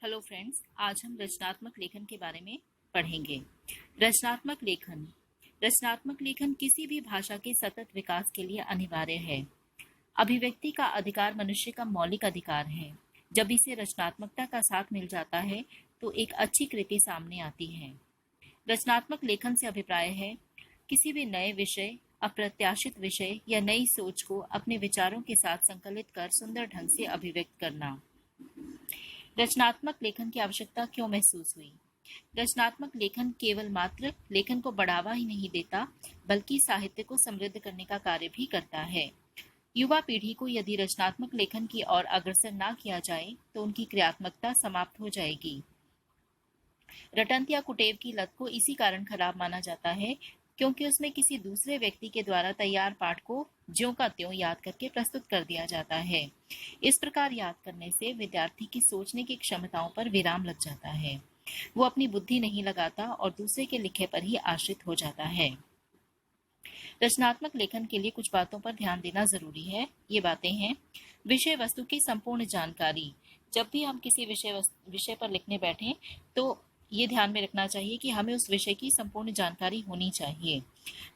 Hello friends, आज हम रचनात्मक लेखन के बारे में पढ़ेंगे। रचनात्मक लेखन रचनात्मक लेखन किसी भी भाषा के सतत विकास के लिए अनिवार्य है। अभिव्यक्ति का अधिकार मनुष्य का मौलिक अधिकार है। जब इसे रचनात्मकता का साथ मिल जाता है तो एक अच्छी कृति सामने आती है। रचनात्मक लेखन से अभिप्राय है किसी भी नए विषय, अप्रत्याशित विषय या नई सोच को अपने विचारों के साथ संकलित कर सुंदर ढंग से अभिव्यक्त करना। रचनात्मक लेखन की आवश्यकता क्यों महसूस हुई? रचनात्मक लेखन केवल मात्र लेखन को बढ़ावा ही नहीं देता, बल्कि साहित्य को समृद्ध करने का कार्य भी करता है। युवा पीढ़ी को यदि रचनात्मक लेखन की ओर अग्रसर न किया जाए तो उनकी क्रियात्मकता समाप्त हो जाएगी। रटंत या कुटेव की लत को इसी कारण खराब माना जाता है क्योंकि उसमें किसी दूसरे व्यक्ति के द्वारा तैयार पाठ को ज्यों का त्यों याद करके प्रस्तुत कर दिया जाता है। इस प्रकार याद करने से विद्यार्थी की सोचने की क्षमताओं पर विराम लग जाता है। वो अपनी बुद्धि नहीं लगाता और दूसरे के लिखे पर ही आश्रित हो जाता है। रचनात्मक लेखन के लिए कुछ बातों पर ध्यान देना जरूरी है। ये बातें हैं: विषय वस्तु की संपूर्ण जानकारी। जब भी हम किसी विषय पर लिखने बैठें तो ये ध्यान में रखना चाहिए कि हमें उस विषय की संपूर्ण जानकारी होनी चाहिए।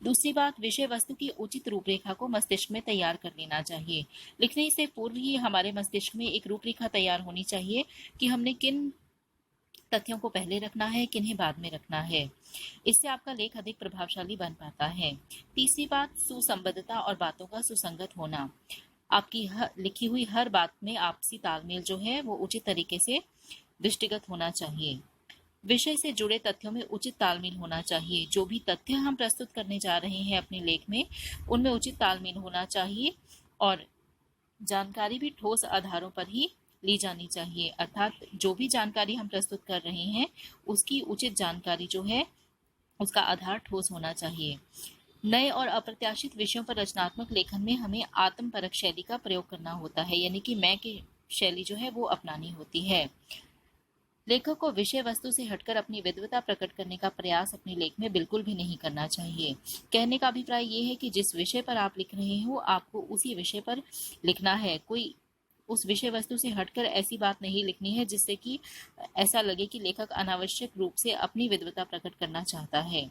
दूसरी बात, विषय वस्तु की उचित रूपरेखा को मस्तिष्क में तैयार कर लेना चाहिए। लिखने से पूर्व ही हमारे मस्तिष्क में एक रूपरेखा तैयार होनी चाहिए कि हमने किन तथ्यों को पहले रखना है, किन्हें बाद में रखना है। इससे आपका लेख अधिक प्रभावशाली बन पाता है। तीसरी बात, सुसंबद्धता और बातों का सुसंगत होना। आपकी लिखी हुई हर बात में आपसी तालमेल जो है वो उचित तरीके से दृष्टिगत होना चाहिए। विषय से जुड़े तथ्यों में उचित तालमेल होना चाहिए। जो भी तथ्य हम प्रस्तुत करने जा रहे हैं अपने लेख में, उनमें उचित तालमेल होना चाहिए और जानकारी भी ठोस आधारों पर ही ली जानी चाहिए। अर्थात जो भी जानकारी हम प्रस्तुत कर रहे हैं उसकी उचित जानकारी जो है उसका आधार ठोस होना चाहिए। नए और अप्रत्याशित विषयों पर रचनात्मक लेखन में हमें आत्मपरक शैली का प्रयोग करना होता है, यानी कि मैं की शैली जो है वो अपनानी होती है। लेखक को विषय वस्तु से हटकर अपनी विद्वता प्रकट करने का प्रयास अपने लेख में बिल्कुल भी नहीं करना चाहिए। कहने का अभिप्राय ये है कि जिस विषय पर आप लिख रहे हो आपको उसी विषय पर लिखना है। कोई उस विषय वस्तु से हटकर ऐसी बात नहीं लिखनी है जिससे कि ऐसा लगे कि लेखक अनावश्यक रूप से अपनी विद्वता प्रकट करना चाहता है।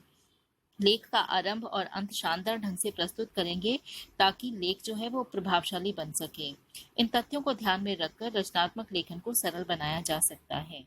लेख का आरंभ और अंत शानदार ढंग से प्रस्तुत करेंगे ताकि लेख जो है वो प्रभावशाली बन सके। इन तथ्यों को ध्यान में रखकर रचनात्मक लेखन को सरल बनाया जा सकता है।